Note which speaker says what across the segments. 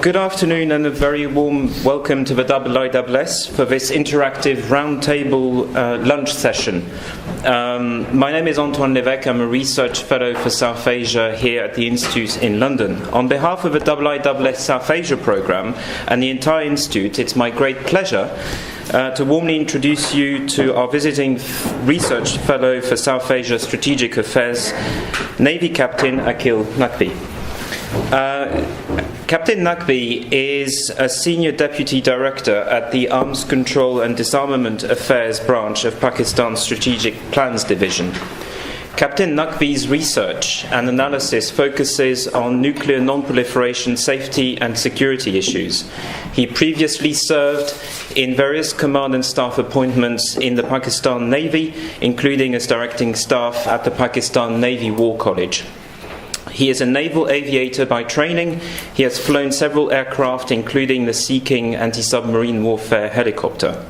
Speaker 1: Good afternoon and a very warm welcome to the IISS for this interactive roundtable lunch session. My name is Antoine Lévesque. I'm a research fellow for South Asia here at the Institute in London. On behalf of the IISS South Asia programme and the entire Institute, it's my great pleasure to warmly introduce you to our visiting research fellow for South Asia Strategic Affairs, Navy Captain Aqeel Naqvi. Captain Naqvi is a Senior Deputy Director at the Arms Control and Disarmament Affairs branch of Pakistan's Strategic Plans Division. Captain Naqvi's research and analysis focuses on nuclear non-proliferation safety and security issues. He previously served in various command and staff appointments in the Pakistan Navy, including as directing staff at the Pakistan Navy War College. He is a naval aviator by training. He has flown several aircraft, including the Sea King anti-submarine warfare helicopter.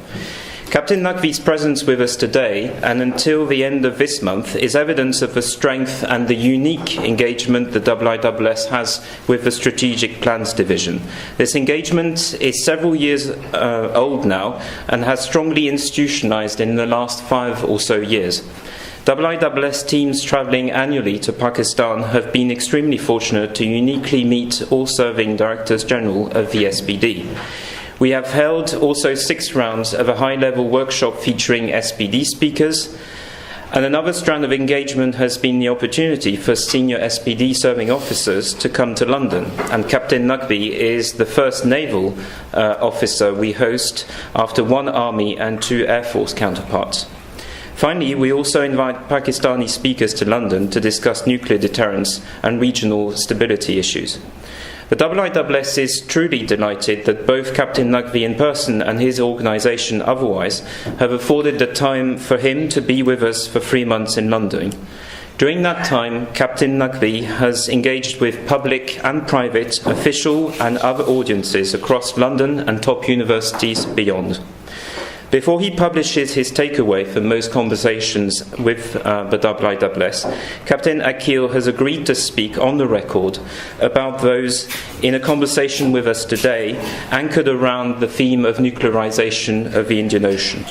Speaker 1: Captain Naqvi's presence with us today, and until the end of this month, is evidence of the strength and the unique engagement the IISS has with the Strategic Plans Division. This engagement is several years old now and has strongly institutionalized in the last 5 or so years. IISS teams travelling annually to Pakistan have been extremely fortunate to uniquely meet all serving Directors General of the SPD. We have held also 6 rounds of a high-level workshop featuring SPD speakers, and another strand of engagement has been the opportunity for senior SPD serving officers to come to London, and Captain Naqvi is the first naval officer we host after 1 Army and 2 Air Force counterparts. Finally, we also invite Pakistani speakers to London to discuss nuclear deterrence and regional stability issues. The IISS is truly delighted that both Captain Naqvi in person and his organisation otherwise have afforded the time for him to be with us for 3 months in London. During that time, Captain Naqvi has engaged with public and private, official and other audiences across London and top universities beyond. Before he publishes his takeaway from most conversations with the IISS, Captain Aqeel has agreed to speak on the record about those in a conversation with us today, anchored around the theme of nuclearisation of the Indian Ocean.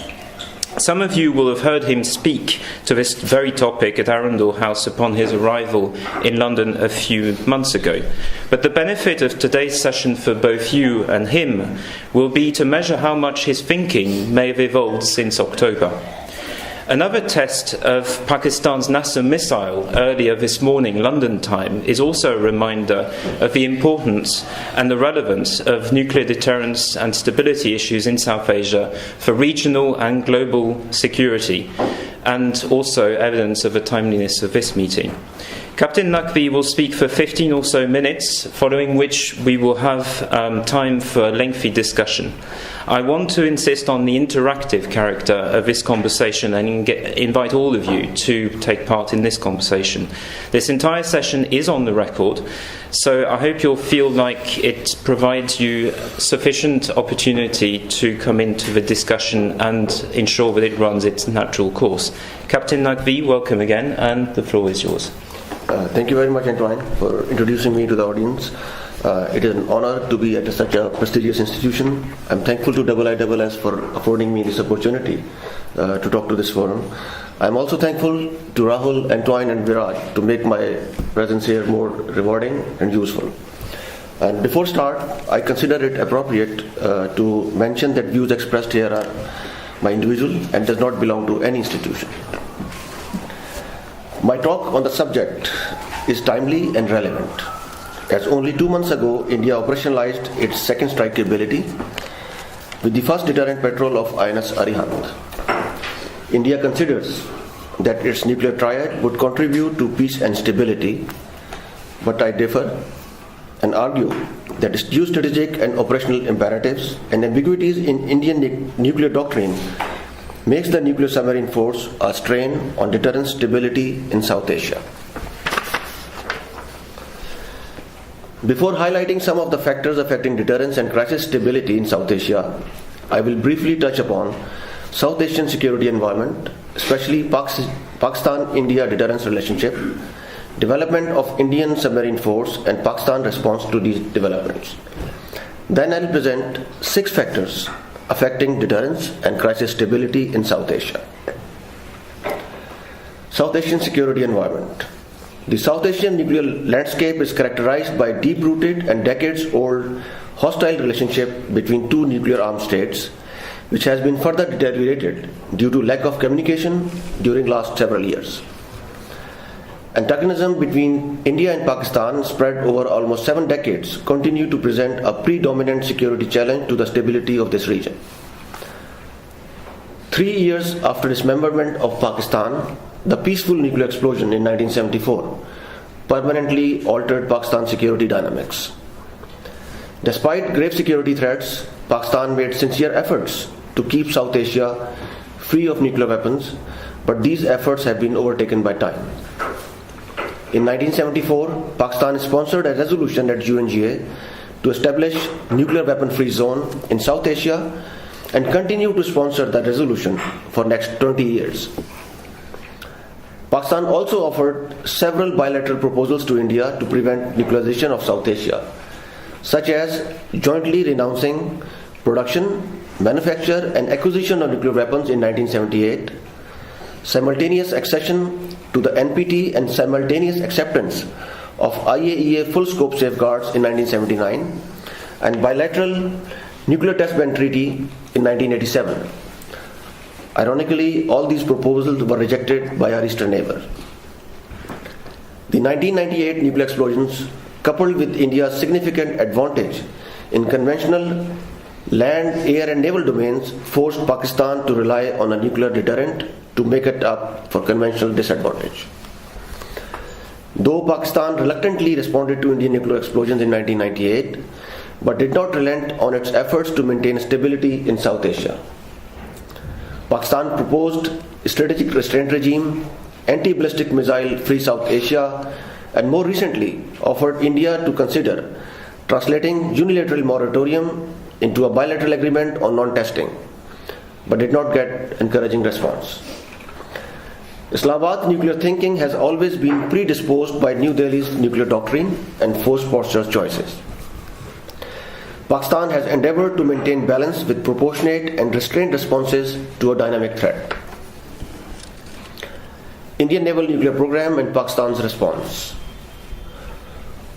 Speaker 1: Some of you will have heard him speak to this very topic at Arundel House upon his arrival in London a few months ago. But the benefit of today's session for both you and him will be to measure how much his thinking may have evolved since October. Another test of Pakistan's Nasser missile earlier this morning, London time, is also a reminder of the importance and the relevance of nuclear deterrence and stability issues in South Asia for regional and global security, and also evidence of the timeliness of this meeting. Captain Naqvi will speak for 15 or so minutes, following which we will have time for a lengthy discussion. I want to insist on the interactive character of this conversation and invite all of you to take part in this conversation. This entire session is on the record, so I hope you'll feel like it provides you sufficient opportunity to come into the discussion and ensure that it runs its natural course. Captain Naqvi, welcome again, and the floor is yours.
Speaker 2: Thank you very much, Antoine, for introducing me to the audience. It is an honor to be at such a prestigious institution. I'm thankful to IISS for affording me this opportunity to talk to this forum. I'm also thankful to Rahul, Antoine and Viraj to make my presence here more rewarding and useful. And before start, I consider it appropriate to mention that views expressed here are my individual and does not belong to any institution. My talk on the subject is timely and relevant, as only 2 months ago India operationalized its second strike capability with the first deterrent patrol of IISS Arihant. India considers that its nuclear triad would contribute to peace and stability, but I differ and argue that its geostrategic and operational imperatives and ambiguities in Indian nuclear doctrine makes the nuclear submarine force a strain on deterrence stability in South Asia. Before highlighting some of the factors affecting deterrence and crisis stability in South Asia, I will briefly touch upon South Asian security environment, especially Pakistan-India deterrence relationship, development of Indian submarine force and Pakistan response to these developments. Then I'll present 6 factors affecting deterrence and crisis stability in South Asia. South Asian security environment. The South Asian nuclear landscape is characterized by deep-rooted and decades-old hostile relationship between two nuclear-armed states, which has been further deteriorated due to lack of communication during last several years. Antagonism between India and Pakistan, spread over almost 7 decades, continue to present a predominant security challenge to the stability of this region. 3 years after dismemberment of Pakistan, the peaceful nuclear explosion in 1974 permanently altered Pakistan's security dynamics. Despite grave security threats, Pakistan made sincere efforts to keep South Asia free of nuclear weapons, but these efforts have been overtaken by time. In 1974, Pakistan sponsored a resolution at UNGA to establish nuclear weapon-free zone in South Asia and continue to sponsor that resolution for next 20 years. Pakistan also offered several bilateral proposals to India to prevent nuclearization of South Asia, such as jointly renouncing production, manufacture and acquisition of nuclear weapons in 1978, simultaneous accession to the NPT and simultaneous acceptance of IAEA full-scope safeguards in 1979, and bilateral nuclear test ban treaty in 1987. Ironically, all these proposals were rejected by our eastern neighbor. The 1998 nuclear explosions, coupled with India's significant advantage in conventional land, air and naval domains, forced Pakistan to rely on a nuclear deterrent to make it up for conventional disadvantage. Though Pakistan reluctantly responded to Indian nuclear explosions in 1998, but did not relent on its efforts to maintain stability in South Asia. Pakistan proposed strategic restraint regime, anti-ballistic missile free South Asia, and more recently offered India to consider translating unilateral moratorium into a bilateral agreement on non-testing, but did not get encouraging response. Islamabad's nuclear thinking has always been predisposed by New Delhi's nuclear doctrine and force posture choices. Pakistan has endeavored to maintain balance with proportionate and restrained responses to a dynamic threat. Indian naval nuclear program and Pakistan's response.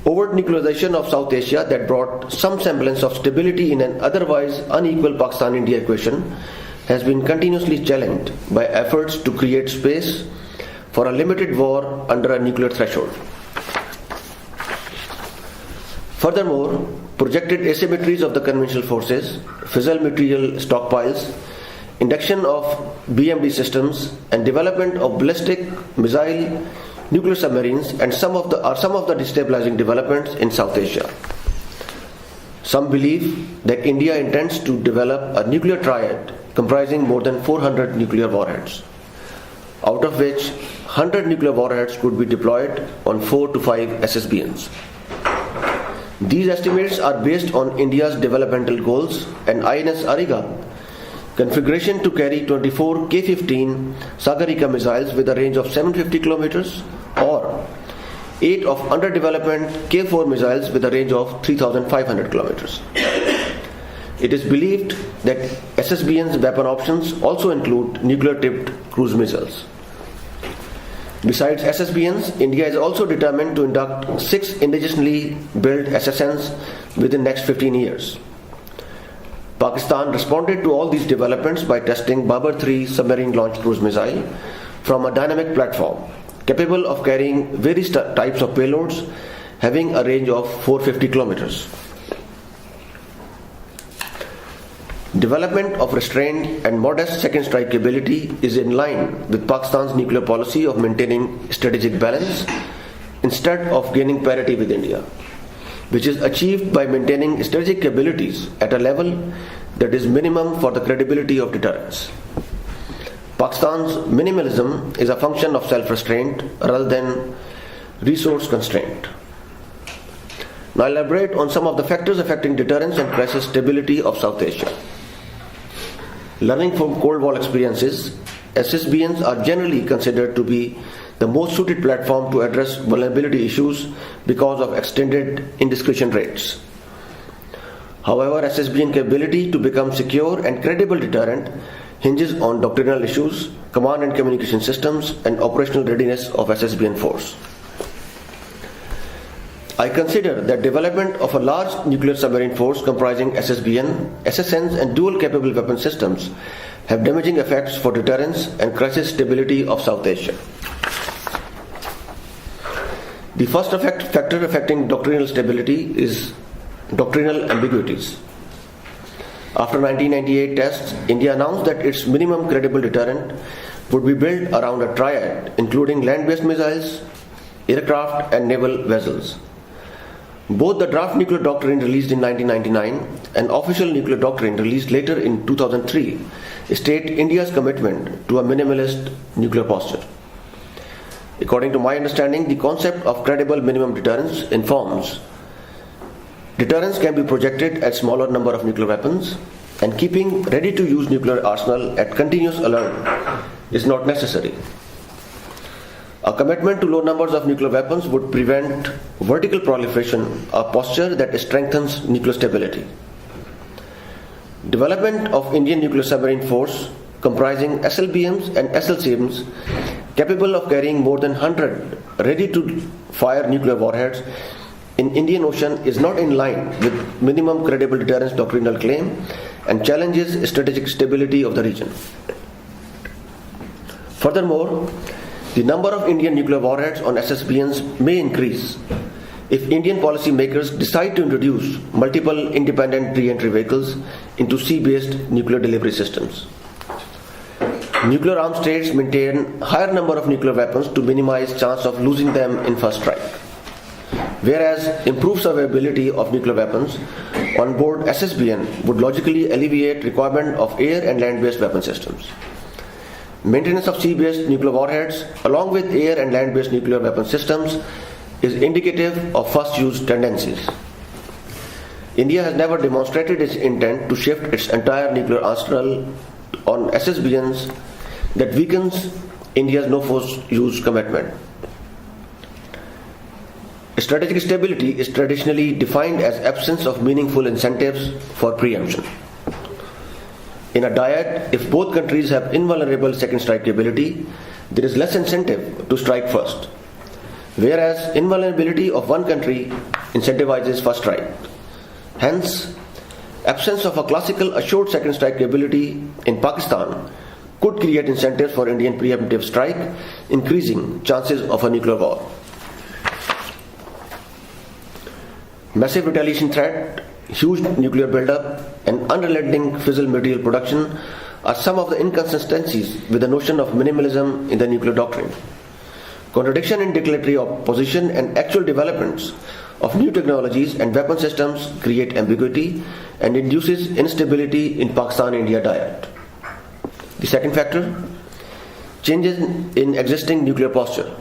Speaker 2: Overt nuclearization of South Asia that brought some semblance of stability in an otherwise unequal Pakistan-India equation has been continuously challenged by efforts to create space for a limited war under a nuclear threshold. Furthermore, projected asymmetries of the conventional forces, fissile material stockpiles, induction of BMD systems, and development of ballistic, missile, nuclear submarines are some of the destabilizing developments in South Asia. Some believe that India intends to develop a nuclear triad comprising more than 400 nuclear warheads, out of which 100 nuclear warheads could be deployed on 4 to 5 SSBNs. These estimates are based on India's developmental goals and INS Ariga configuration to carry 24 K-15 Sagarika missiles with a range of 750 kilometers or 8 of under development K-4 missiles with a range of 3,500 kilometers. It is believed that SSBN's weapon options also include nuclear-tipped cruise missiles. Besides SSBNs, India is also determined to induct 6 indigenously built SSNs within next 15 years. Pakistan responded to all these developments by testing Babar-3 submarine-launched cruise missile from a dynamic platform capable of carrying various types of payloads having a range of 450 kilometers. Development of restrained and modest second strike ability is in line with Pakistan's nuclear policy of maintaining strategic balance instead of gaining parity with India, which is achieved by maintaining strategic capabilities at a level that is minimum for the credibility of deterrence. Pakistan's minimalism is a function of self-restraint rather than resource constraint. Now I'll elaborate on some of the factors affecting deterrence and crisis stability of South Asia. Learning from Cold War experiences, SSBNs are generally considered to be the most suited platform to address vulnerability issues because of extended indiscretion rates. However, SSBN capability to become secure and credible deterrent hinges on doctrinal issues, command and communication systems, and operational readiness of SSBN force. I consider that development of a large nuclear submarine force comprising SSBN, SSNs, and dual capable weapon systems have damaging effects for deterrence and crisis stability of South Asia. The first factor affecting doctrinal stability is doctrinal ambiguities. After 1998 tests, India announced that its minimum credible deterrent would be built around a triad including land-based missiles, aircraft, and naval vessels. Both the draft nuclear doctrine released in 1999 and official nuclear doctrine released later in 2003 state India's commitment to a minimalist nuclear posture. According to my understanding, the concept of credible minimum deterrence informs deterrence can be projected at smaller number of nuclear weapons, and keeping ready-to-use nuclear arsenal at continuous alert is not necessary. A commitment to low numbers of nuclear weapons would prevent vertical proliferation, a posture that strengthens nuclear stability. Development of Indian nuclear submarine force comprising SLBMs and SLCMs capable of carrying more than 100 ready-to-fire nuclear warheads in Indian Ocean is not in line with minimum credible deterrence doctrinal claim and challenges strategic stability of the region. Furthermore, the number of Indian nuclear warheads on SSBNs may increase if Indian policymakers decide to introduce multiple independent re-entry vehicles into sea-based nuclear delivery systems. Nuclear armed states maintain higher number of nuclear weapons to minimize chance of losing them in first strike, whereas improved survivability of nuclear weapons on board SSBN would logically alleviate requirement of air and land-based weapon systems. Maintenance of sea-based nuclear warheads along with air and land-based nuclear weapon systems is indicative of first-use tendencies. India has never demonstrated its intent to shift its entire nuclear arsenal on SSBNs that weakens India's no-force-use commitment. Strategic stability is traditionally defined as absence of meaningful incentives for preemption. In a dyad, if both countries have invulnerable second strike capability, there is less incentive to strike first, whereas invulnerability of one country incentivizes first strike. Hence, absence of a classical assured second strike capability in Pakistan could create incentives for Indian preemptive strike, increasing chances of a nuclear war. Massive retaliation threat, huge nuclear buildup, and unrelenting fissile material production are some of the inconsistencies with the notion of minimalism in the nuclear doctrine. Contradiction in declaratory opposition and actual developments of new technologies and weapon systems create ambiguity and induces instability in Pakistan-India dyad. The second factor, changes in existing nuclear posture.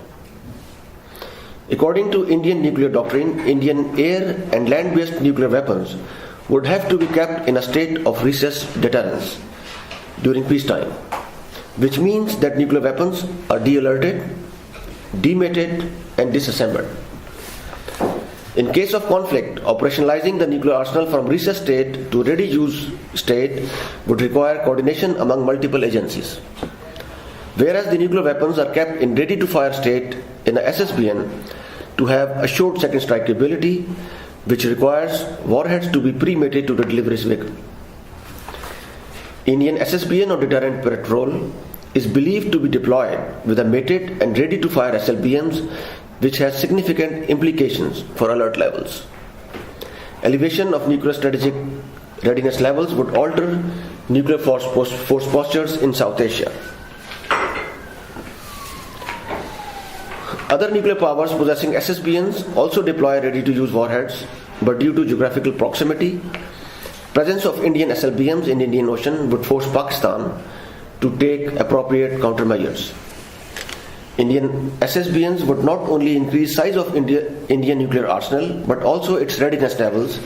Speaker 2: According to Indian nuclear doctrine, Indian air and land-based nuclear weapons would have to be kept in a state of recessed deterrence during peacetime, which means that nuclear weapons are de-alerted, demated, and disassembled. In case of conflict, operationalizing the nuclear arsenal from recessed state to ready-use state would require coordination among multiple agencies. Whereas the nuclear weapons are kept in ready-to-fire state in a SSBN to have assured second strike capability, which requires warheads to be pre-mated to the delivery vehicle. Indian SSBN or deterrent patrol is believed to be deployed with a mated and ready-to-fire SLBMs, which has significant implications for alert levels. Elevation of nuclear strategic readiness levels would alter nuclear force postures in South Asia. Other nuclear powers possessing SSBNs also deploy ready-to-use warheads, but due to geographical proximity, presence of Indian SLBMs in Indian Ocean would force Pakistan to take appropriate countermeasures. Indian SSBNs would not only increase size of Indian nuclear arsenal, but also its readiness levels,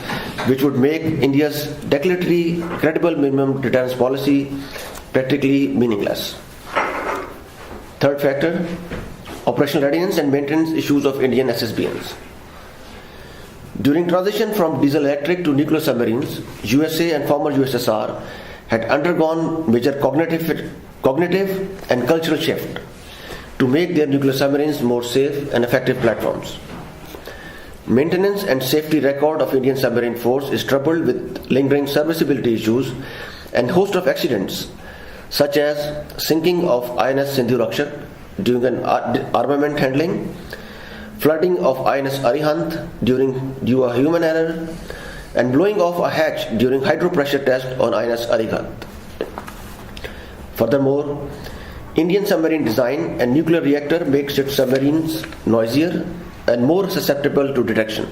Speaker 2: which would make India's declaratory credible minimum deterrence policy practically meaningless. Third factor, operational readiness and maintenance issues of Indian SSBNs. During transition from diesel-electric to nuclear submarines, USA and former USSR had undergone major cognitive and cultural shift to make their nuclear submarines more safe and effective platforms. Maintenance and safety record of Indian submarine force is troubled with lingering serviceability issues and host of accidents, such as sinking of INS Sindhurakshak during an armament handling, flooding of INS Arihant due to a human error, and blowing off a hatch during hydropressure test on INS Arihant. Furthermore, Indian submarine design and nuclear reactor makes its submarines noisier and more susceptible to detection.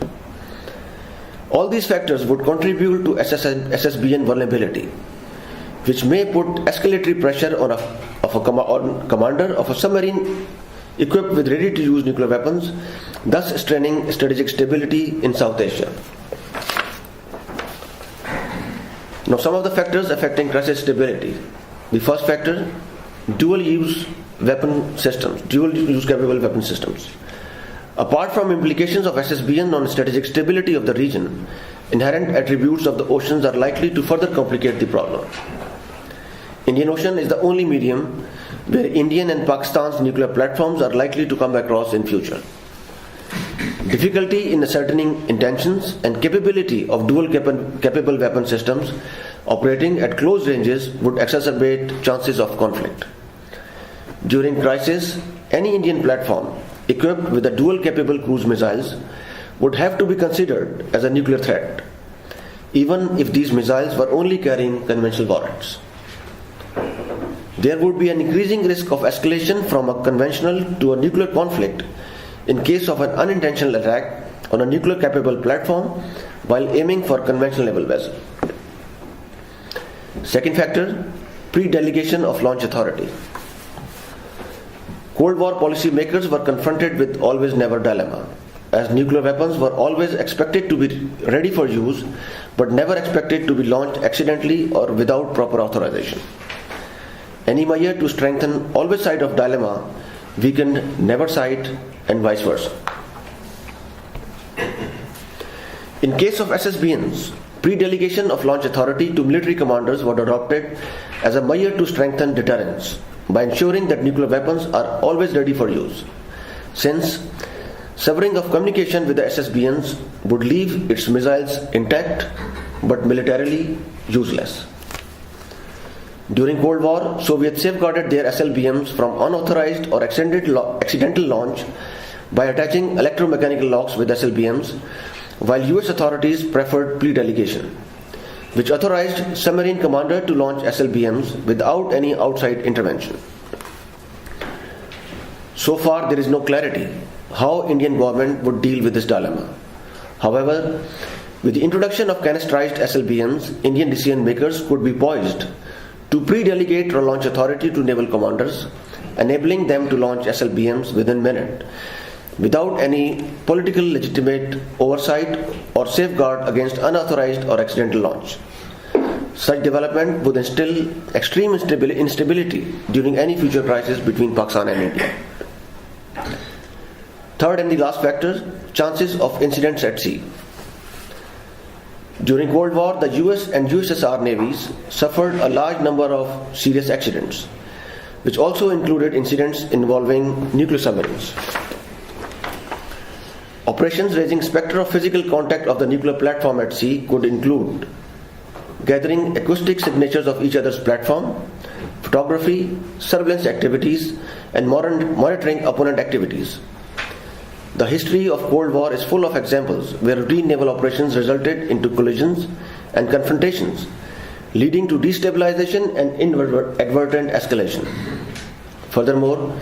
Speaker 2: All these factors would contribute to SSBN vulnerability, which may put escalatory pressure on commander of a submarine equipped with ready-to-use nuclear weapons, thus straining strategic stability in South Asia. Now, some of the factors affecting crisis stability. The first factor, dual-use capable weapon systems. Apart from implications of SSBN on strategic stability of the region, inherent attributes of the oceans are likely to further complicate the problem. Indian Ocean is the only medium where Indian and Pakistan's nuclear platforms are likely to come across in future. Difficulty in ascertaining intentions and capability of dual capable weapon systems operating at close ranges would exacerbate chances of conflict. During crisis, any Indian platform equipped with a dual capable cruise missiles would have to be considered as a nuclear threat, even if these missiles were only carrying conventional warheads. There would be an increasing risk of escalation from a conventional to a nuclear conflict in case of an unintentional attack on a nuclear capable platform while aiming for conventional naval vessel. Second factor, pre-delegation of launch authority. Cold War policy makers were confronted with always-never dilemma, as nuclear weapons were always expected to be ready for use, but never expected to be launched accidentally or without proper authorization. Any measure to strengthen always side of dilemma weakened never side and vice versa. In case of SSBNs, pre-delegation of launch authority to military commanders was adopted as a measure to strengthen deterrence by ensuring that nuclear weapons are always ready for use, since severing of communication with the SSBNs would leave its missiles intact but militarily useless. During Cold War, Soviets safeguarded their SLBMs from unauthorized or accidental launch by attaching electromechanical locks with SLBMs, while US authorities preferred pre-delegation, which authorized submarine commander to launch SLBMs without any outside intervention. So far, there is no clarity how Indian government would deal with this dilemma. However, with the introduction of canistrized SLBMs, Indian decision makers could be poised to pre-delegate launch authority to naval commanders, enabling them to launch SLBMs within minutes, without any political legitimate oversight or safeguard against unauthorized or accidental launch. Such development would instill extreme instability during any future crisis between Pakistan and India. Third and the last factor, chances of incidents at sea. During Cold War, the US and USSR navies suffered a large number of serious accidents, which also included incidents involving nuclear submarines. Operations raising specter of physical contact of the nuclear platform at sea could include gathering acoustic signatures of each other's platform, photography, surveillance activities, and monitoring opponent activities. The history of Cold War is full of examples where routine naval operations resulted into collisions and confrontations, leading to destabilization and inadvertent escalation. Furthermore,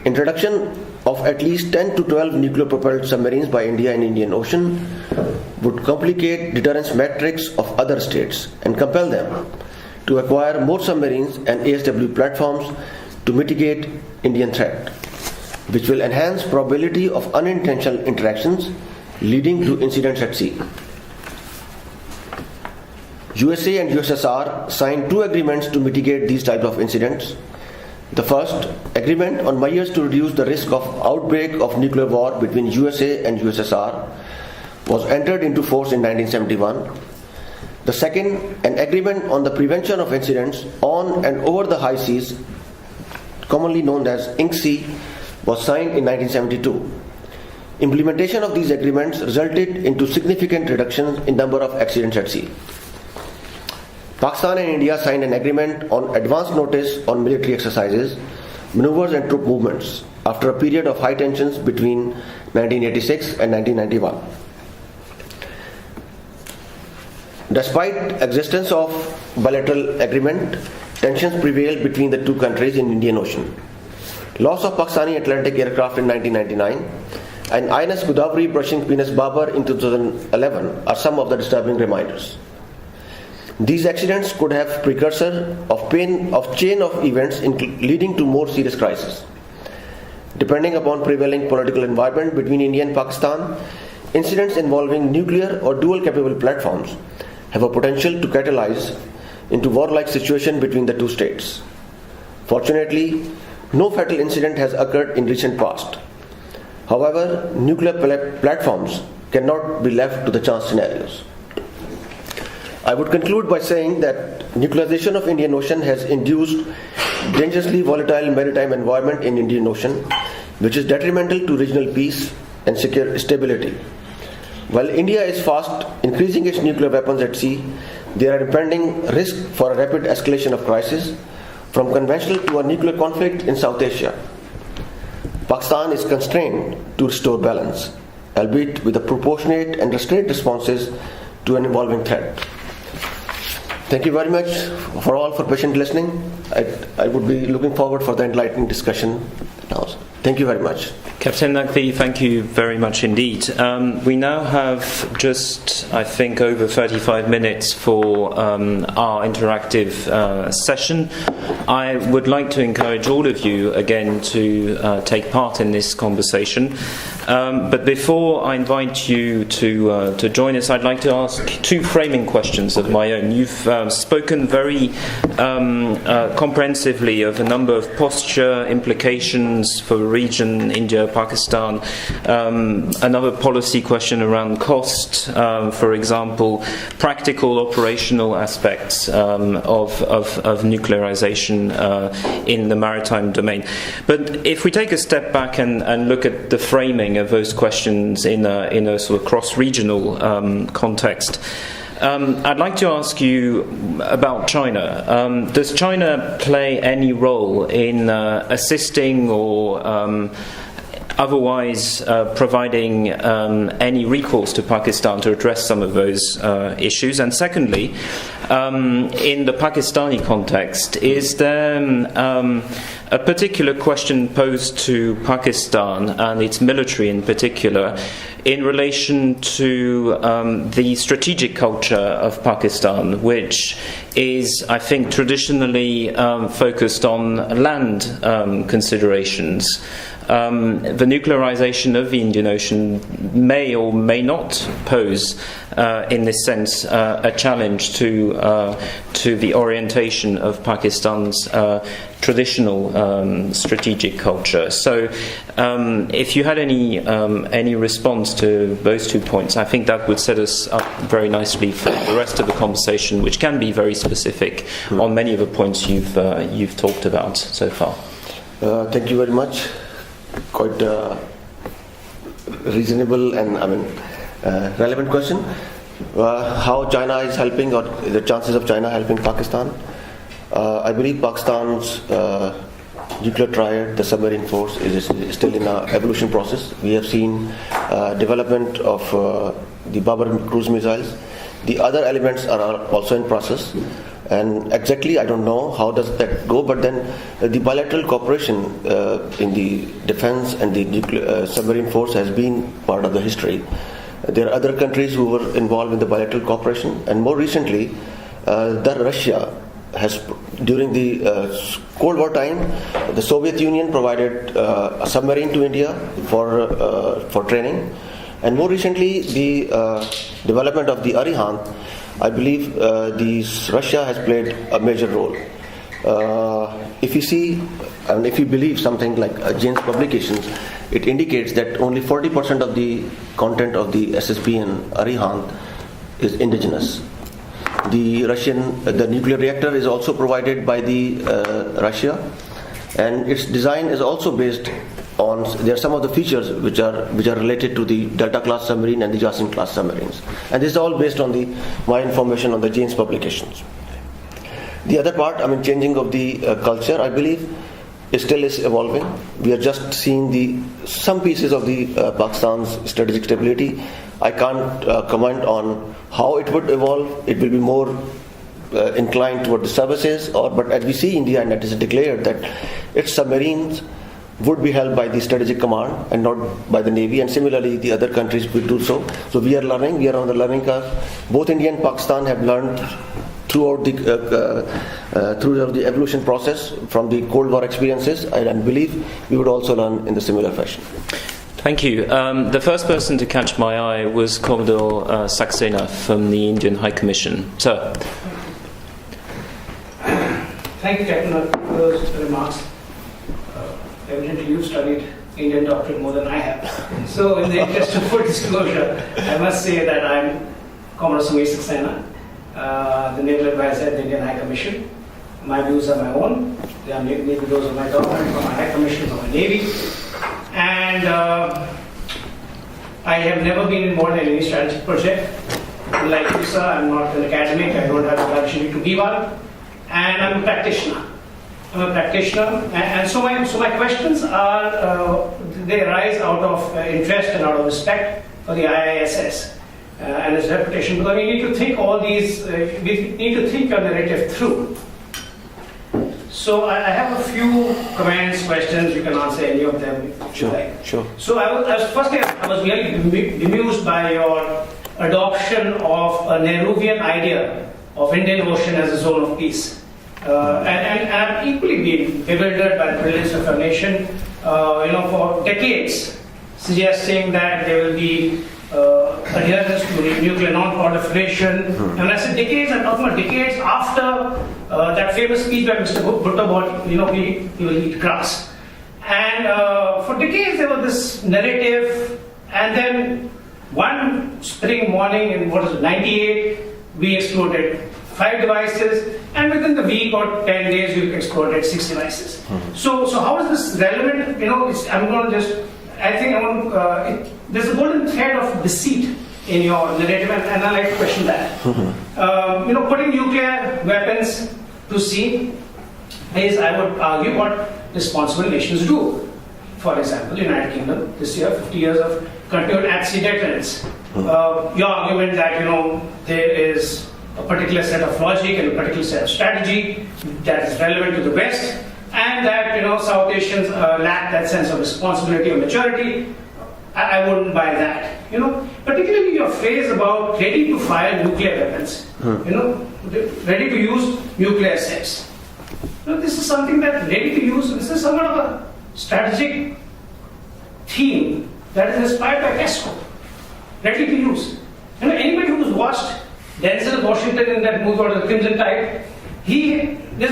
Speaker 2: introduction of at least 10 to 12 nuclear-propelled submarines by India in Indian Ocean would complicate deterrence metrics of other states and compel them to acquire more submarines and ASW platforms to mitigate Indian threat, which will enhance probability of unintentional interactions leading to incidents at sea. USA and USSR signed 2 agreements to mitigate these types of incidents. The first, agreement on measures to reduce the risk of outbreak of nuclear war between USA and USSR, was entered into force in 1971. The second, an agreement on the prevention of incidents on and over the high seas, commonly known as INCSEA, was signed in 1972. Implementation of these agreements resulted into significant reductions in number of accidents at sea. Pakistan and India signed an agreement on advance notice on military exercises, maneuvers and troop movements after a period of high tensions between 1986 and 1991. Despite existence of bilateral agreement, tensions prevailed between the two countries in Indian Ocean. Loss of Pakistani Atlantic aircraft in 1999 and IISS Godavari brushing Venus Babar in 2011 are some of the disturbing reminders. These accidents could have precursor of chain of events leading to more serious crises. Depending upon prevailing political environment between India and Pakistan, incidents involving nuclear or dual capable platforms have a potential to catalyze into warlike situation between the two states. Fortunately, no fatal incident has occurred in recent past. However, nuclear platforms cannot be left to the chance scenarios. I would conclude by saying that nuclearization of Indian Ocean has induced dangerously volatile maritime environment in Indian Ocean, which is detrimental to regional peace and secure stability. While India is fast increasing its nuclear weapons at sea, there are impending risk for a rapid escalation of crisis, from conventional to a nuclear conflict in South Asia. Pakistan is constrained to restore balance, albeit with a proportionate and restrained responses to an evolving threat. Thank you very much for patient listening. I would be looking forward for the enlightening discussion now. Thank you very much.
Speaker 1: Captain Naqvi, thank you very much indeed. We now have just, I think, over 35 minutes for our interactive session. I would like to encourage all of you again to take part in this conversation. But before I invite you to join us, I'd like to ask two framing questions of my own. You've spoken very comprehensively of a number of posture implications for the region, India, Pakistan. Another policy question around cost, for example, practical operational aspects of nuclearization in the maritime domain. But if we take a step back and look at the framing of those questions in a sort of cross-regional context, I'd like to ask you about China. Does China play any role in assisting or otherwise providing any recourse to Pakistan to address some of those issues? And secondly, in the Pakistani context, is there a particular question posed to Pakistan and its military in particular in relation to the strategic culture of Pakistan, which is, I think, traditionally focused on land considerations? The nuclearization of the Indian Ocean may or may not pose, in this sense, a challenge to the orientation of Pakistan's traditional strategic culture. So, if you had any response to those 2 points, I think that would set us up very nicely for the rest of the conversation, which can be very specific on many of the points you've talked about so far.
Speaker 2: Thank you very much. Quite reasonable and relevant question. How China is helping, or the chances of China helping Pakistan. I believe Pakistan's nuclear triad, the submarine force, is still in an evolution process. We have seen development of the Babar cruise missiles. The other elements are also in process. And exactly, I don't know how does that go, but then the bilateral cooperation in the defense and the nuclear submarine force has been part of the history. There are other countries who were involved in the bilateral cooperation, and more recently, Russia has, during the Cold War time, the Soviet Union provided a submarine to India for training, and more recently, the development of the Arihant. I believe Russia has played a major role. if you see, and if you believe something like Jane's publications, it indicates that only 40% of the content of the SSBN Arihant is indigenous. The nuclear reactor is also provided by the Russia, and its design is also based on. There are some of the features which are related to the Delta class submarine and the Jasin class submarines, and this is all based on my information on the Jane's publications. The other part, changing of the culture, I believe, still is evolving. We are just seeing some pieces of the Pakistan's strategic stability. I can't comment on how it would evolve. It will be more inclined toward the services, but as we see, India, and it is declared that its submarines would be held by the strategic command and not by the Navy, and similarly the other countries will do so. So we are learning, we are on the learning curve. Both India and Pakistan have learned throughout the evolution process from the Cold War experiences, and I believe we would also learn in the similar fashion.
Speaker 1: Thank you. The first person to catch my eye was Commodore Saxena from the Indian High Commission. Sir.
Speaker 3: Thank you, Captain, for those remarks. Evidently, you've studied Indian doctrine more than I have. So, in the interest of full disclosure, I must say that I'm Commodore Saxena, the Naval Advisor at the Indian High Commission. My views are my own. They are maybe those of my government, or my High Commission, or my Navy. And I have never been involved in any strategic project. Like you, sir, I'm not an academic. I don't have the luxury to be one. And I'm a practitioner. And so my questions are, they arise out of interest and out of respect for the IISS and its reputation, because we need to think all these, we need to think your narrative through. So I have a few comments, questions. You can answer any of them if you like.
Speaker 2: Sure.
Speaker 3: So I was really bemused by your adoption of a Nehruvian idea of Indian Ocean as a zone of peace. And I've equally been bewildered by the brilliance of our nation, for decades, suggesting that there will be adherence to the nuclear non-proliferation. And when I said decades, I'm talking about decades after that famous speech by Mr. Bhutto about, we will eat grass. And for decades there was this narrative, and then one spring morning in 98, we exploded 5 devices, and within the week or 10 days we exploded 6 devices. So how is this relevant? There's a golden thread of deceit in your narrative, and I'd like to question that. Putting nuclear weapons to sea is, I would argue, what responsible nations do. For example, the United Kingdom, this year, 50 years of continued at-sea deterrence. Your argument that, there is a particular set of logic and a particular set of strategy that is relevant to the West, and that South Asians lack that sense of responsibility or maturity. I wouldn't buy that. Particularly your phrase about ready to fire nuclear weapons. Ready to use nuclear assets. This is something that ready to use. This is somewhat of a strategic theme that is inspired by PESCO. Ready to use. Anybody who's watched Denzel Washington in that movie called The Crimson Tide, there's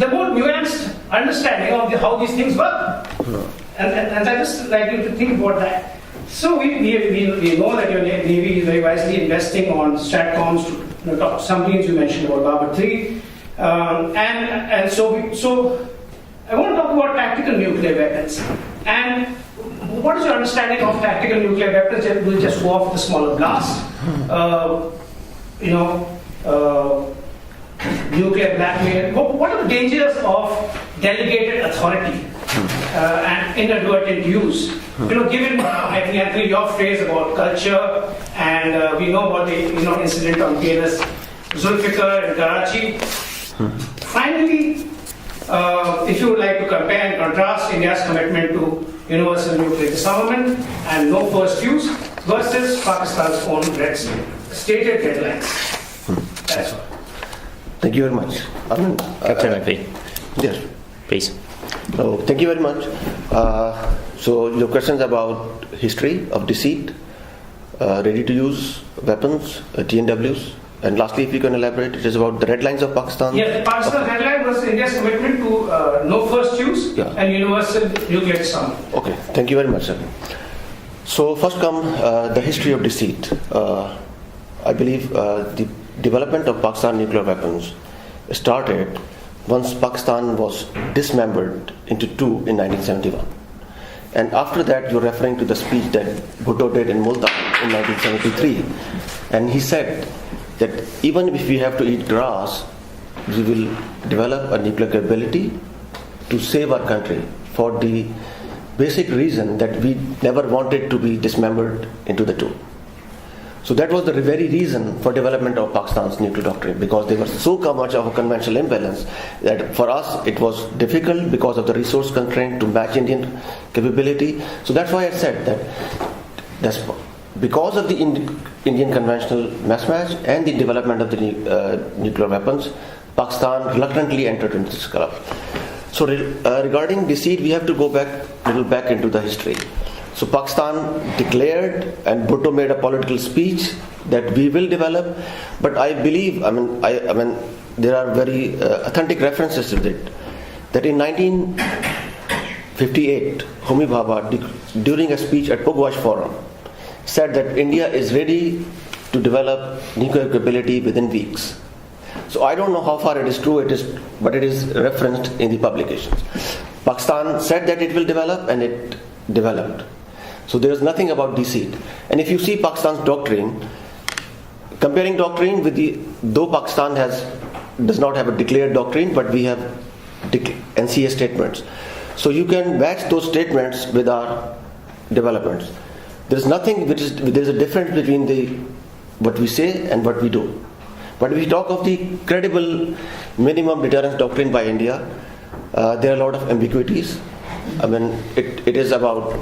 Speaker 3: a more nuanced understanding of how these things work. And I just like you to think about that. So we know that your Navy is very wisely investing on STRATCOMs to submarines. You mentioned about Barber 3, and so I want to talk about tactical nuclear weapons. And what is your understanding of tactical nuclear weapons that will just go off with a smaller blast? Nuclear blackmail. What are the dangers of delegated authority and inadvertent use? Given I think Anthony, your phrase about culture, and we know about the incident on PNS Zulfikar in Karachi. Finally, if you would like to compare and contrast India's commitment to universal nuclear disarmament and no first use versus Pakistan's own stated deadlines. That's all.
Speaker 2: Thank you very much.
Speaker 1: Captain Naqvi.
Speaker 2: Yes.
Speaker 1: Please.
Speaker 2: So, thank you very much. So, your questions about history of deceit, ready-to-use weapons, TNWs, And lastly, if you can elaborate, it is about the red lines of Pakistan.
Speaker 3: Yes, Pakistan's red line was India's commitment to no first use and universal nuclear disarmament.
Speaker 2: Okay, thank you very much, sir. So first come the history of deceit. I believe the development of Pakistan nuclear weapons started once Pakistan was dismembered into two in 1971. And after that, you're referring to the speech that Bhutto did in Multan in 1973. And he said that even if we have to eat grass, we will develop a nuclear capability to save our country for the basic reason that we never wanted to be dismembered into the two. So that was the very reason for development of Pakistan's nuclear doctrine, because there was so much of a conventional imbalance that for us it was difficult because of the resource constraint to match Indian capability. So that's why I said that's because of the Indian conventional mismatch and the development of the nuclear weapons, Pakistan reluctantly entered into this club. So regarding deceit, we have to go back a little back into the history. So Pakistan declared, and Bhutto made a political speech that we will develop. But I believe, I mean, there are very authentic references to it. That in 1958, Homi Bhabha, during a speech at Pugwash Forum, said that India is ready to develop nuclear capability within weeks. So I don't know how far it is true, but it is referenced in the publications. Pakistan said that it will develop, and it developed. So there is nothing about deceit. And if you see Pakistan's doctrine, comparing doctrine with though Pakistan does not have a declared doctrine, but we have NCA statements. So you can match those statements with our developments. There is nothing there is a difference between what we say and what we do. But if we talk of the credible minimum deterrence doctrine by India, there are a lot of ambiguities. I mean, it is about,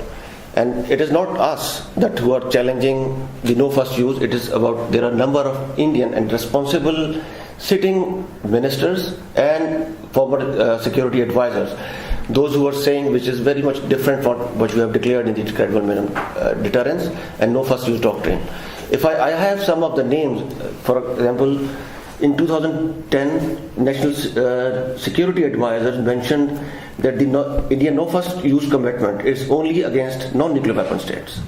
Speaker 2: and it is not us who are challenging the no first use. It is about, there are a number of Indian and responsible sitting ministers and former security advisors, those who are saying, which is very much different from what you have declared in the credible minimum deterrence and no first use doctrine. If I have some of the names, for example, in 2010, National Security Advisors mentioned that the Indian no first use commitment is only against non-nuclear weapon states,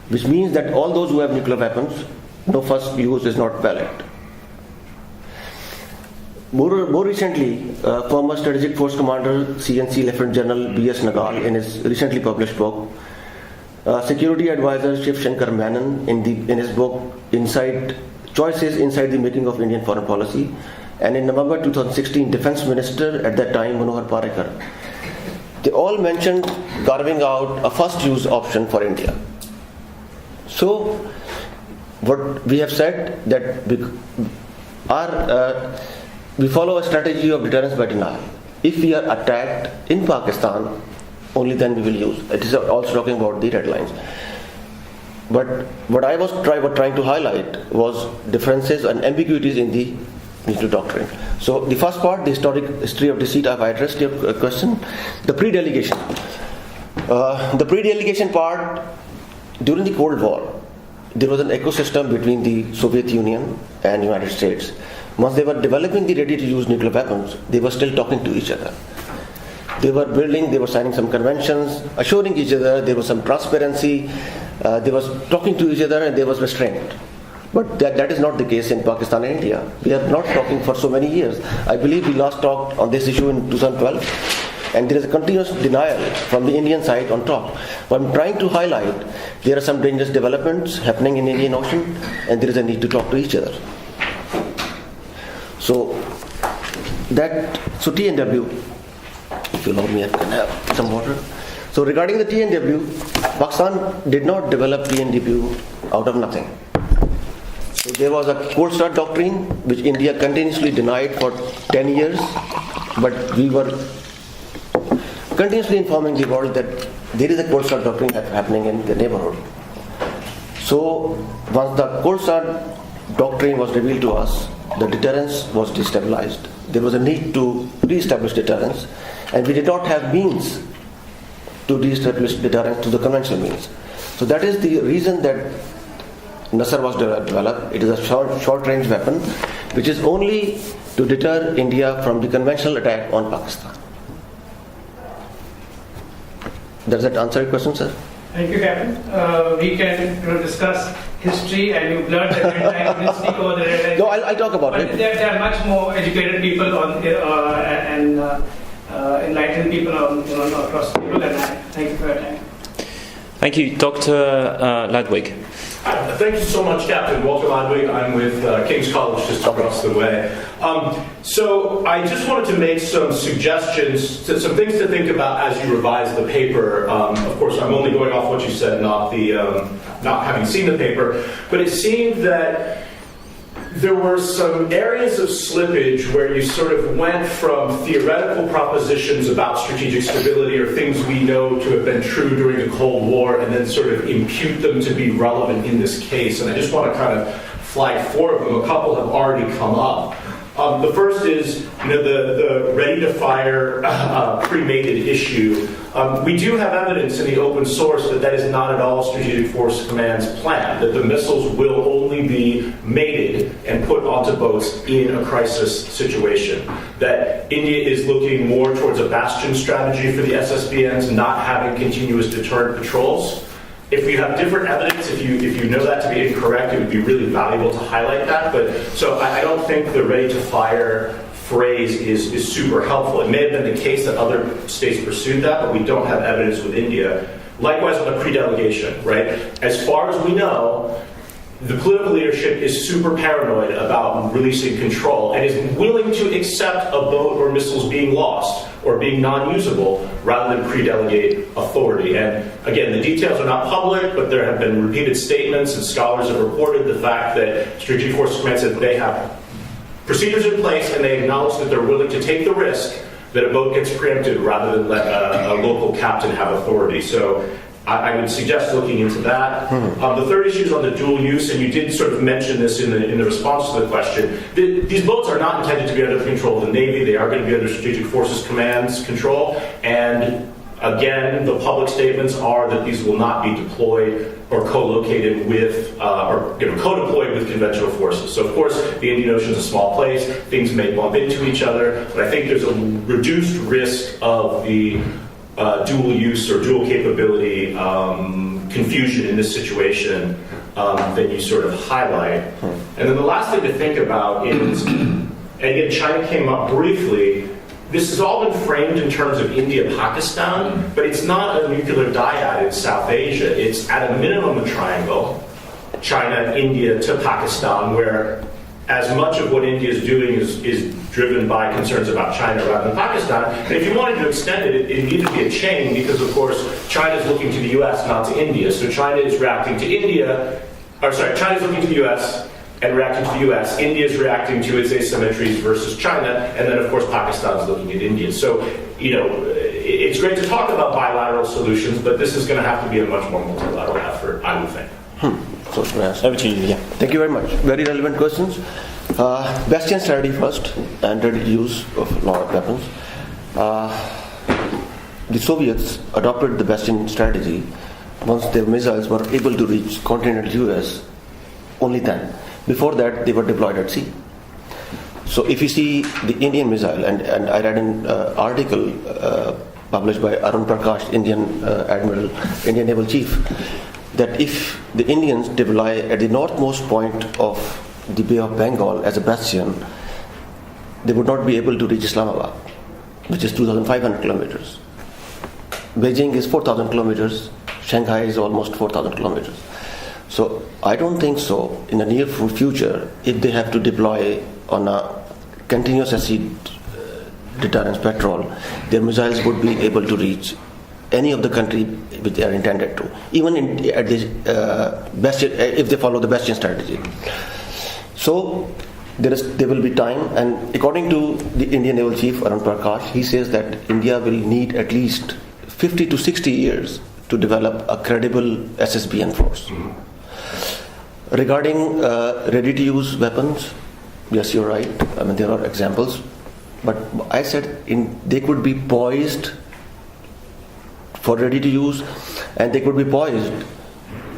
Speaker 2: which means that all those who have nuclear weapons, no first use is not valid. More recently, former Strategic Force Commander CNC Lieutenant General B.S. Nagal, in his recently published book, Security Advisor Shiv Shankar Menon, in his book Choices Inside the Making of Indian Foreign Policy, and in November 2016, Defense Minister at that time, Manohar Parrikar, they all mentioned carving out a first use option for India. So, what we have said that we follow a strategy of deterrence by denial. If we are attacked in Pakistan, only then we will use. It is also talking about the red lines. But what I was trying to highlight was differences and ambiguities in the nuclear doctrine. So the first part, the history of deceit, I've addressed your question. The pre-delegation. The pre-delegation part, during the Cold War, there was an ecosystem between the Soviet Union and United States. Once they were developing the ready-to-use nuclear weapons, they were still talking to each other. They were signing some conventions, assuring each other, there was some transparency, they was talking to each other, and there was restraint. But that is not the case in Pakistan and India. We are not talking for so many years. I believe we last talked on this issue in 2012, and there is a continuous denial from the Indian side on top. What I'm trying to highlight, there are some dangerous developments happening in the Indian Ocean, and there is a need to talk to each other. So TNW, if you allow me, I can have some water. So regarding the TNW, Pakistan did not develop TNW out of nothing. So there was a cold start doctrine which India continuously denied for 10 years, but we were continuously informing the world that there is a cold start doctrine happening in the neighborhood. So once the cold start doctrine was revealed to us, the deterrence was destabilized. There was a need to re-establish deterrence, and we did not have means to re-establish deterrence to the conventional means. So that is the reason that Nasr was developed. It is a short-range weapon, which is only to deter India from the conventional attack on Pakistan. Does that answer your question, sir?
Speaker 3: Thank you, Captain. We can discuss history, and you blurred the red line. You didn't speak over the red line.
Speaker 2: No, I'll talk about it.
Speaker 3: There are much more educated people and enlightened people across the table than I. Thank you for your time.
Speaker 1: Thank you. Dr. Ladwig.
Speaker 4: Thank you so much, Captain. Walter Ladwig. I'm with King's College just across the way. So I just wanted to make some suggestions, some things to think about as you revise the paper. Of course, I'm only going off what you said, not having seen the paper. But it seemed that there were some areas of slippage where you sort of went from theoretical propositions about strategic stability or things we know to have been true during the Cold War and then sort of impute them to be relevant in this case. And I just want to kind of flag four of them. A couple have already come up. The first is, the ready-to-fire pre-mated issue. We do have evidence in the open source that is not at all Strategic Force Command's plan, that the missiles will only be mated and put onto boats in a crisis situation, that India is looking more towards a bastion strategy for the SSBNs, not having continuous deterrent patrols. If you have different evidence, if you know that to be incorrect, it would be really valuable to highlight that. But so I don't think the ready-to-fire phrase is super helpful. It may have been the case that other states pursued that, but we don't have evidence with India. Likewise on the pre-delegation, right? As far as we know, the political leadership is super paranoid about releasing control and is willing to accept a boat or missiles being lost or being non-usable rather than pre-delegate authority. And again, the details are not public, but there have been repeated statements and scholars have reported the fact that Strategic Forces Command said they have procedures in place and they acknowledge that they're willing to take the risk that a boat gets preempted rather than let a local captain have authority. So I would suggest looking into that. The third issue is on the dual use, and you did sort of mention this in the response to the question. These boats are not intended to be under the control of the Navy. They are going to be under Strategic Forces Command's control. And again, the public statements are that these will not be deployed or co-located with, co-deployed with conventional forces. So of course, the Indian Ocean is a small place. Things may bump into each other, but I think there's a reduced risk of the dual use or dual capability confusion in this situation that you sort of highlight. And then the last thing to think about is, and again, China came up briefly, this has all been framed in terms of India-Pakistan, but it's not a nuclear dyad in South Asia. It's at a minimum a triangle, China, India to Pakistan, where as much of what India is doing is driven by concerns about China rather than Pakistan. And if you wanted to extend it, it needed to be a chain because, of course, China is looking to the U.S., not to India. So China is reacting to China is looking to the U.S. and reacting to the U.S. India is reacting to its asymmetries versus China. And then, of course, Pakistan is looking at India. So, it's great to talk about bilateral solutions, but this is going to have to be a much more multilateral effort, I would think.
Speaker 2: So, over to you. Yeah. Thank you very much. Very relevant questions. Bastion strategy first, and ready use of lot of weapons. The Soviets adopted the Bastion strategy once their missiles were able to reach continental US. Only then. Before that, they were deployed at sea. So, if you see the Indian missile, and I read an article published by Arun Prakash, Indian Admiral, Indian Naval Chief, that if the Indians deploy at the northmost point of the Bay of Bengal as a bastion, they would not be able to reach Islamabad, which is 2,500 kilometers. Beijing is 4,000 kilometers. Shanghai is almost 4,000 kilometers. So I don't think so in the near future, if they have to deploy on a continuous sea deterrence patrol, their missiles would be able to reach any of the country which they are intended to, even at this bastion, if they follow the bastion strategy. So there will be time, and according to the Indian Naval Chief Arun Prakash, he says that India will need at least 50 to 60 years to develop a credible SSBN force. Regarding ready-to-use weapons, yes, you're right. I mean, there are examples, but I said they could be poised for ready to use, and they could be poised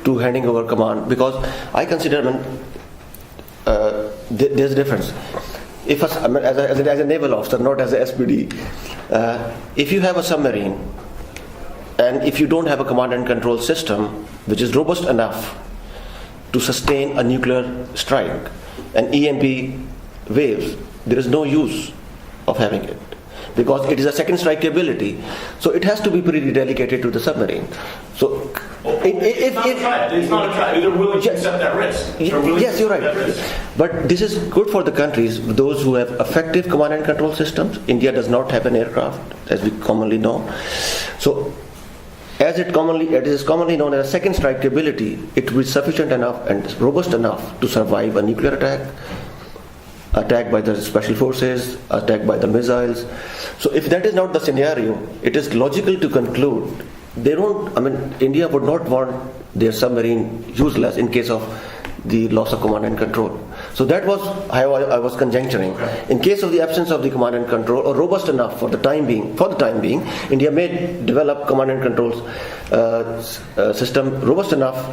Speaker 2: to handing over command, because I consider there's a difference. If as a naval officer, not as a SPD, if you have a submarine and if you don't have a command and control system which is robust enough to sustain a nuclear strike and EMP waves, there is no use of having it, because it is a second strike ability, so it has to be pretty delegated to the submarine. So
Speaker 4: it's not a try. They're willing to accept that risk.
Speaker 2: Yes, you're right. But this is good for the countries, those who have effective command and control systems. India does not have an aircraft, as we commonly know. So as it is commonly known as a second strike ability, it will be sufficient enough and robust enough to survive a nuclear attack by the special forces, attack by the missiles. So if that is not the scenario, it is logical to conclude India would not want their submarine useless in case of the loss of command and control. So that was how I was conjecturing. Okay. In case of the absence of the command and control, or robust enough for the time being, India may develop command and control system robust enough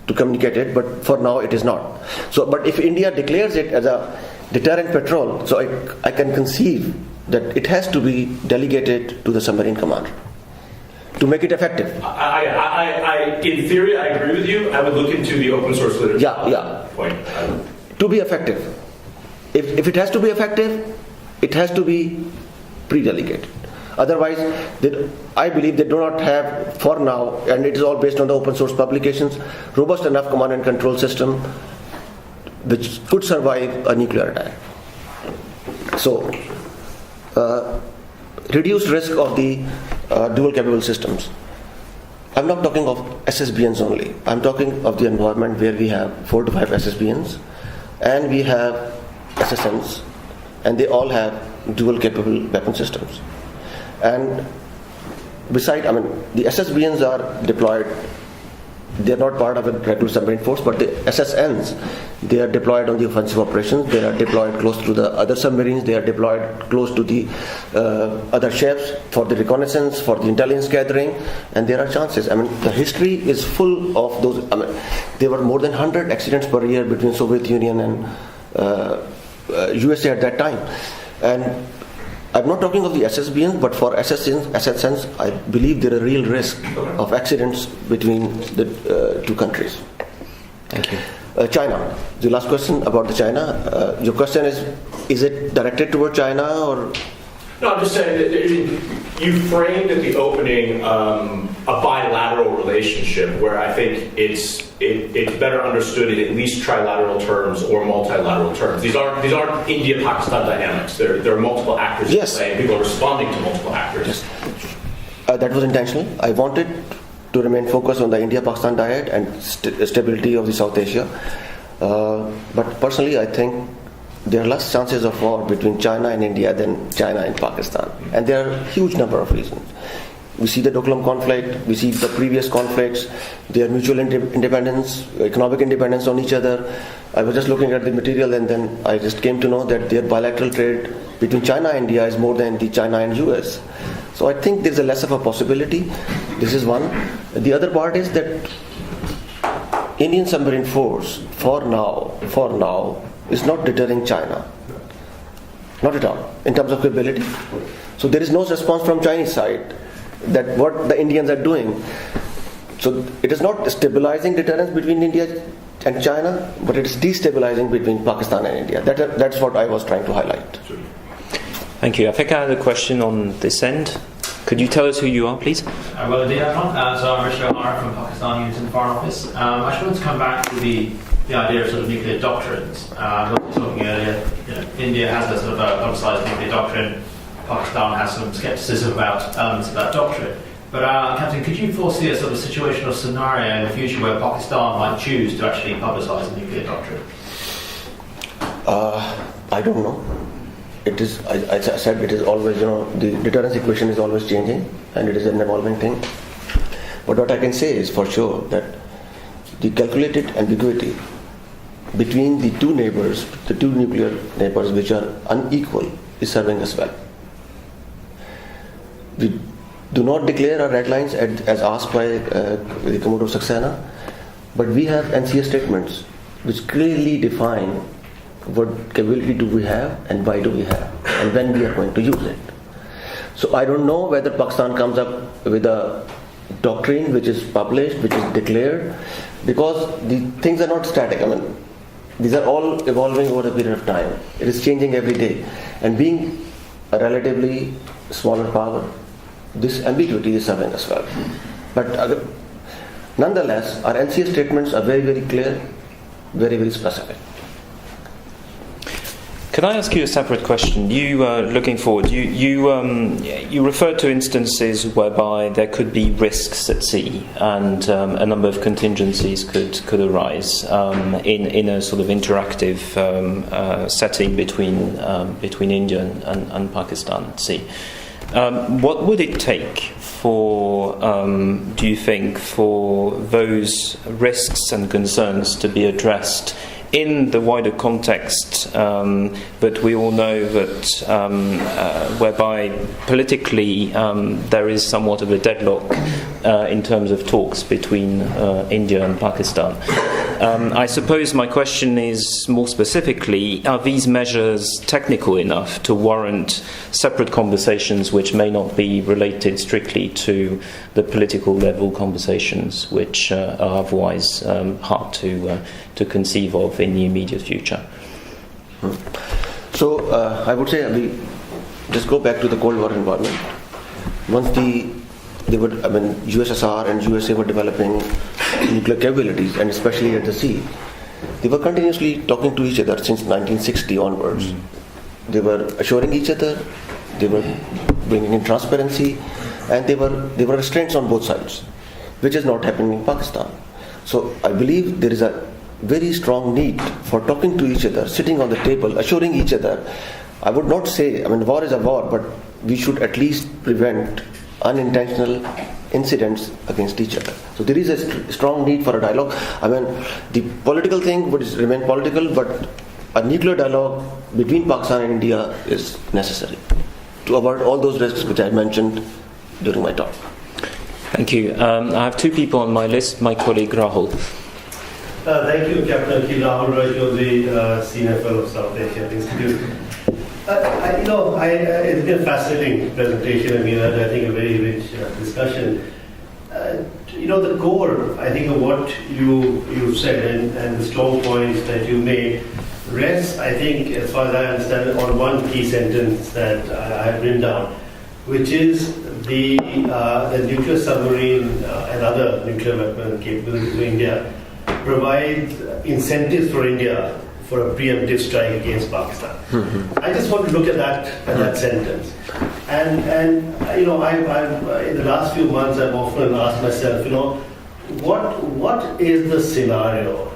Speaker 2: to communicate it, but for now it is not. So, but if India declares it as a deterrent patrol, so I can conceive that it has to be delegated to the submarine commander to make it effective.
Speaker 4: In theory, I agree with you. I would look into the open source literature. Point.
Speaker 2: To be effective, if it has to be effective, it has to be pre-delegated. Otherwise, I believe they do not have, for now, and it is all based on the open source publications, robust enough command and control system which could survive a nuclear attack. So, reduced risk of the dual capable systems. I'm not talking of SSBNs only. I'm talking of the environment where we have 4 to 5 SSBNs and we have SSNs, and they all have dual capable weapon systems. And beside, the SSBNs are deployed. They're not part of a regular submarine force, but the SSNs, they are deployed on the offensive operations. They are deployed close to the other submarines. They are deployed close to the other ships for the reconnaissance, for the intelligence gathering, and there are chances. The history is full of those. There were more than 100 accidents per year between Soviet Union and USA at that time. And I'm not talking of the SSBNs, but for SSNs, I believe there are real risk of accidents between the two countries.
Speaker 1: Thank you.
Speaker 2: China. The last question about the China. Your question is it directed toward China or?
Speaker 4: No, I'm just saying that you framed at the opening a bilateral relationship where I think it's better understood in at least trilateral terms or multilateral terms. These aren't India-Pakistan dynamics. There are multiple actors at play, and people are responding to multiple actors.
Speaker 2: Yes. That was intentional. I wanted to remain focused on the India-Pakistan dyad and stability of the South Asia. But personally, I think there are less chances of war between China and India than China and Pakistan. And there are a huge number of reasons. We see the Doklam conflict, we see the previous conflicts, their mutual independence, economic independence on each other. I was just looking at the material and then I just came to know that their bilateral trade between China and India is more than the China and US. So I think there's a less of a possibility. This is one. The other part is that Indian submarine force, for now, is not deterring China. Not at all, in terms of capability. So there is no response from Chinese side that what the Indians are doing. So it is not stabilizing deterrence between India and China, but it is destabilizing between Pakistan and India. That's what I was trying to highlight.
Speaker 1: Thank you. I think I had a question on this end. Could you tell us who you are, please?
Speaker 5: Well, indeed, everyone. So I'm Rishi O'Mara from Pakistan Unit in the Foreign Office. I just wanted to come back to the idea of sort of nuclear doctrines. We were talking earlier, India has a sort of a publicised nuclear doctrine. Pakistan has some scepticism about elements of that doctrine. But Captain, could you foresee a sort of situation or scenario in the future where Pakistan might choose to actually publicise a nuclear doctrine?
Speaker 2: I don't know. It is, I said, it is always, the deterrence equation is always changing and it is an evolving thing. But what I can say is for sure that the calculated ambiguity between the two neighbors, the two nuclear neighbors which are unequal, is serving us well. We do not declare our red lines as asked by the Commodore Saxena, But we have NCA statements which clearly define what capability do we have and why do we have and when we are going to use it. So I don't know whether Pakistan comes up with a doctrine which is published, which is declared, because the things are not static. I mean, these are all evolving over a period of time. It is changing every day. And being a relatively smaller power, this ambiguity is serving as well. But nonetheless, our NCA statements are very, very clear, very, very specific.
Speaker 1: Can I ask you a separate question? You, looking forward, you referred to instances whereby there could be risks at sea, and a number of contingencies could arise in a sort of interactive setting between India and Pakistan at sea. What would it take for, do you think, for those risks and concerns to be addressed in the wider context, but we all know that whereby politically there is somewhat of a deadlock in terms of talks between India and Pakistan. I suppose my question is more specifically, are these measures technical enough to warrant separate conversations which may not be related strictly to the political level conversations which are otherwise hard to conceive of in the immediate future?
Speaker 2: So I would say we just go back to the Cold War environment. Once USSR and USA were developing nuclear capabilities, and especially at the sea, they were continuously talking to each other since 1960 onwards. They were assuring each other, they were bringing in transparency, and there were restraints on both sides, which is not happening in Pakistan. So I believe there is a very strong need for talking to each other, sitting on the table, assuring each other. I would not say, war is a war, but we should at least prevent unintentional incidents against each other. So there is a strong need for a dialogue. The political thing would remain political, but a nuclear dialogue between Pakistan and India is necessary to avoid all those risks which I mentioned during my talk.
Speaker 1: Thank you. I have two people on my list. My colleague Rahul.
Speaker 6: Thank you, Captain Aqeel Naqvi, Senior Fellow of South Asia Institute. It's been a fascinating presentation. I think a very rich discussion. The core, I think, of what you've said and the strong points that you made rests, I think, as far as I understand, on one key sentence that I have written down, which is the nuclear submarine and other nuclear weapon capabilities of India provides incentives for India for a preemptive strike against Pakistan. I just want to look at that sentence, and I've in the last few months I've often asked myself, what is the scenario?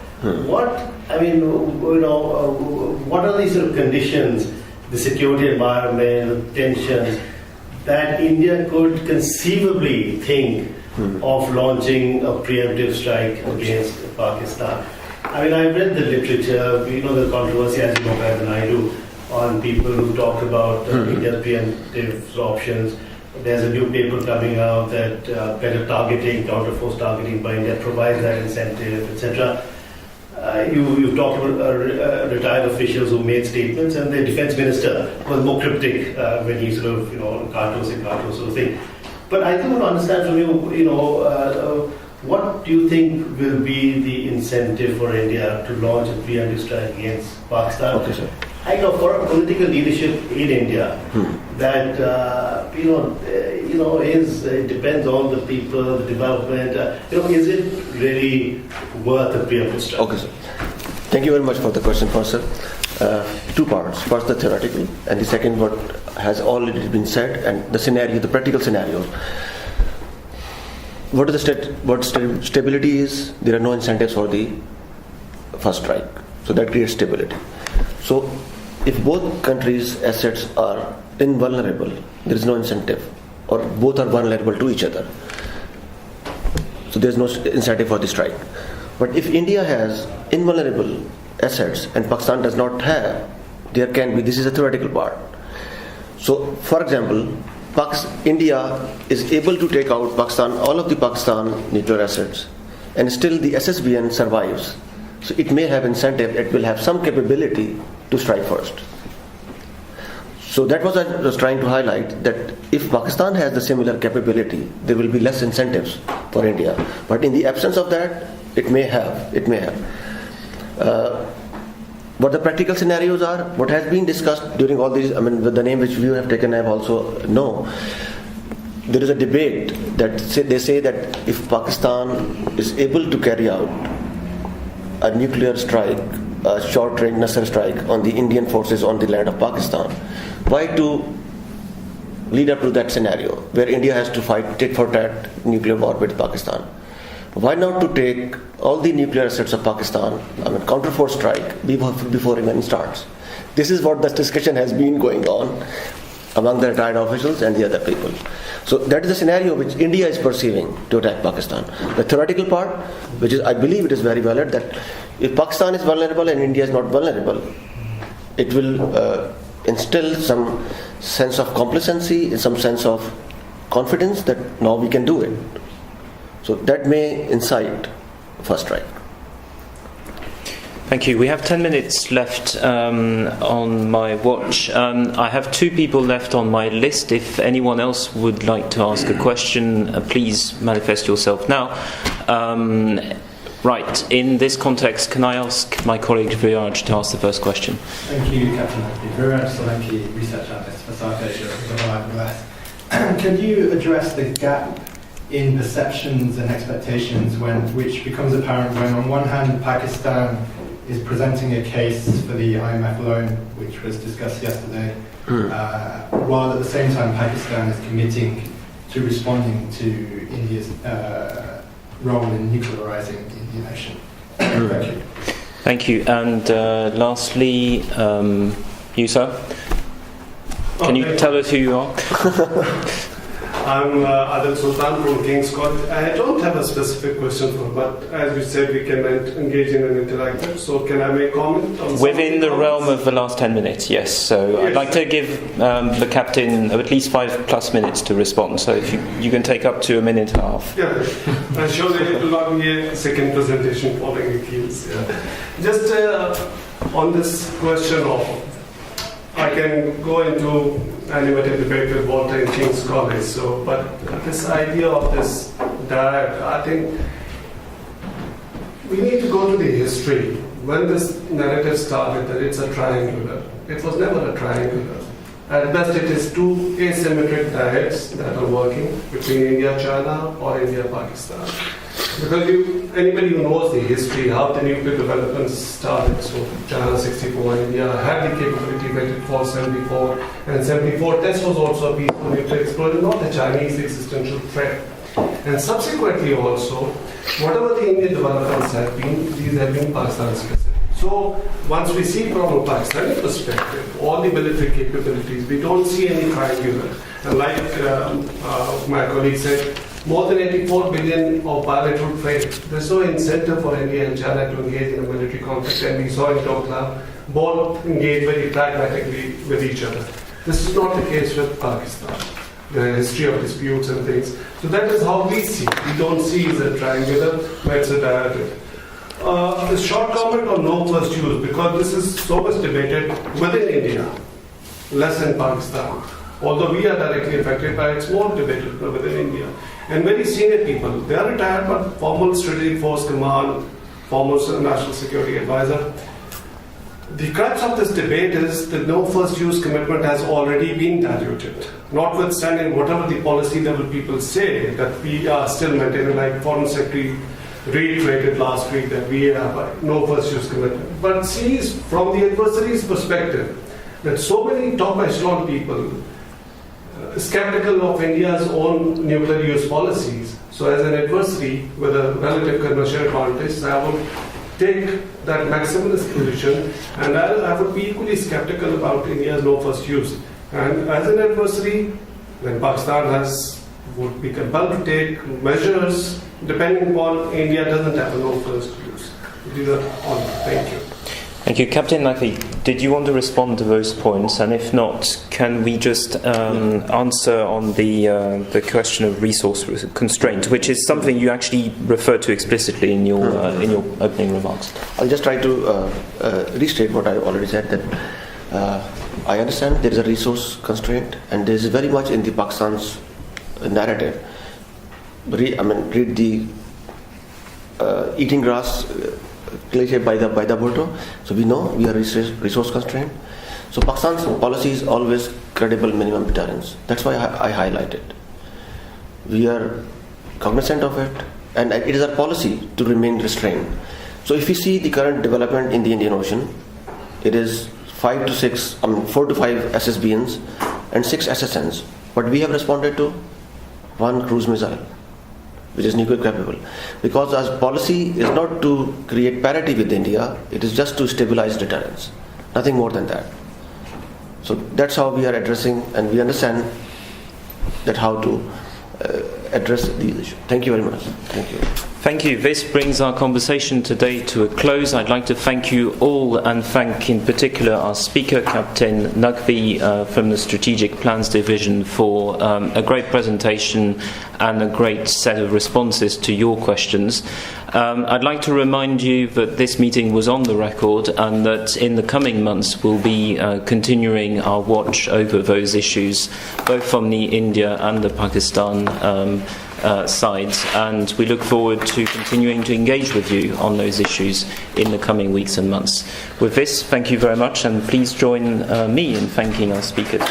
Speaker 6: What are these sort of conditions, the security environment, the tensions, that India could conceivably think of launching a preemptive strike against Pakistan? I've read the literature, the controversy, as you know better than I do, on people who talk about India's preemptive options. There's a new paper coming out that better targeting, counter-force targeting by India provides that incentive, etc. You've talked about retired officials who made statements, and the defense minister was more cryptic when he sort of, cartos sort of thing. But I do want to understand from you, what do you think will be the incentive for India to launch a preemptive strike against Pakistan?
Speaker 2: Okay, sir.
Speaker 6: I know for political leadership in India, that it depends on the people, the development. Is it really worth a preemptive strike?
Speaker 2: Okay, sir. Thank you very much for the question, first, sir. Two parts. First, the theoretical, and the second, what has already been said, and the scenario, the practical scenarios. What stability is? There are no incentives for the first strike, so that creates stability. So, if both countries' assets are invulnerable, there is no incentive, or both are vulnerable to each other. So there is no incentive for the strike. But if India has invulnerable assets and Pakistan does not have, there can be. This is a theoretical part. So, for example, India is able to take out Pakistan, all of the Pakistan nuclear assets, and still the SSBN survives. So it may have incentive, it will have some capability to strike first. So that was I was trying to highlight, that if Pakistan has the similar capability, there will be less incentives for India. But in the absence of that, it may have. What the practical scenarios are, what has been discussed during all these, with the name which you have taken, I have also know. There is a debate that they say that if Pakistan is able to carry out a nuclear strike, a short-range Nasr strike on the Indian forces on the land of Pakistan, why to lead up to that scenario where India has to fight tit for tat nuclear war with Pakistan? Why not to take all the nuclear assets of Pakistan, counter-force strike before even starts? This is what the discussion has been going on among the retired officials and the other people. So that is the scenario which India is perceiving to attack Pakistan. The theoretical part, which is, I believe it is very valid, that if Pakistan is vulnerable and India is not vulnerable, it will instill some sense of complacency, some sense of confidence that now we can do it. So that may incite first strike.
Speaker 1: Thank you. We have 10 minutes left on my watch. I have 2 people left on my list. If anyone else would like to ask a question, please manifest yourself now. Right, in this context, can I ask my colleague Viraj to ask the first question?
Speaker 7: Thank you, Captain Naqvi. Viraj Solanki, Research Analyst for South Asia at the IISS. Can you address the gap in perceptions and expectations which becomes apparent when, on one hand, Pakistan is presenting a case for the IMF loan, which was discussed yesterday, while at the same time Pakistan is committing to responding to India's role in nuclearizing the Indian Ocean? Thank you.
Speaker 1: Thank you. And lastly, you, sir? Can you tell us who you are?
Speaker 8: I'm Adil Sultan from King's College. I don't have a specific question for, but as you said, we can engage in an interactive. So can I make comment on
Speaker 1: within the realm of the last 10 minutes? Yes. So yes. I'd like to give the captain at least 5+ minutes to respond. So if you can take up to 1.5 minutes.
Speaker 8: Yeah, I'm sure it will not be a second presentation following Aqeel's. Yeah. Just on this question of, I can go into animated debate with Walter in King's College. So, but this idea of this direct, I think we need to go to the history. When this narrative started that it's a triangular, it was never a triangular. At best, it is 2 asymmetric dyads that are working between India, China, or India, Pakistan. Because anybody who knows the history, how the nuclear developments started, so China 64, India had the capability waited for 74, and 74 test was also a peaceful nuclear explosion, not the Chinese existential threat. And subsequently also, whatever the Indian developments have been, these have been Pakistan specific. So once we see from a Pakistani perspective, all the military capabilities, we don't see any triangular. And like my colleague said, more than 84 billion of bilateral trade. There's no incentive for India and China to engage in a military conflict, and we saw in Doklam, both engage very pragmatically with each other. This is not the case with Pakistan. The history of disputes and things. So that is how we see. We don't see it as a triangular, but it's a diagram. A short comment on no first use, because this is so much debated within India, less in Pakistan. Although we are directly affected by it, it's more debated within India. And very senior people, they are retired, but former strategic force command, former national security advisor. The crux of this debate is that no first use commitment has already been diluted. Notwithstanding whatever the policy level people say, that we are still maintaining, like Foreign Secretary reiterated last week that we have no first use commitment. But sees from the adversary's perspective that so many top echelon people skeptical of India's own nuclear use policies. So as an adversary with a relative conversion advantage, I would take that maximalist position, and I would be equally skeptical about India's no first use. And as an adversary, when Pakistan would be compelled to take measures depending upon India doesn't have a no first use. These are all. Thank you.
Speaker 1: Thank you. Captain Naqvi, did you want to respond to those points? And if not, can we just answer on the question of resource constraint, which is something you actually referred to explicitly in your opening remarks?
Speaker 2: I'll just try to restate what I already said, that I understand there is a resource constraint, and this is very much in the Pakistan's narrative. Read the eating grass cliche by the Bhutto. So we know we are resource constrained. So Pakistan's policy is always credible minimum deterrence. That's why I highlight it. We are cognizant of it, and it is our policy to remain restrained. So if we see the current development in the Indian Ocean, it is 4 to 5 SSBNs and 6 SSNs. But we have responded to 1 cruise missile, which is nuclear capable. Because our policy is not to create parity with India, it is just to stabilize deterrence. Nothing more than that. So that's how we are addressing, and we understand that how to address these issues. Thank you very much. Thank you.
Speaker 1: Thank you. This brings our conversation today to a close. I'd like to thank you all, and thank in particular our speaker, Captain Naqvi from the Strategic Plans Division, for a great presentation and a great set of responses to your questions. I'd like to remind you that this meeting was on the record, and that in the coming months we'll be continuing our watch over those issues, both from the India and the Pakistan sides, and we look forward to continuing to engage with you on those issues in the coming weeks and months. With this, thank you very much, and please join me in thanking our speakers.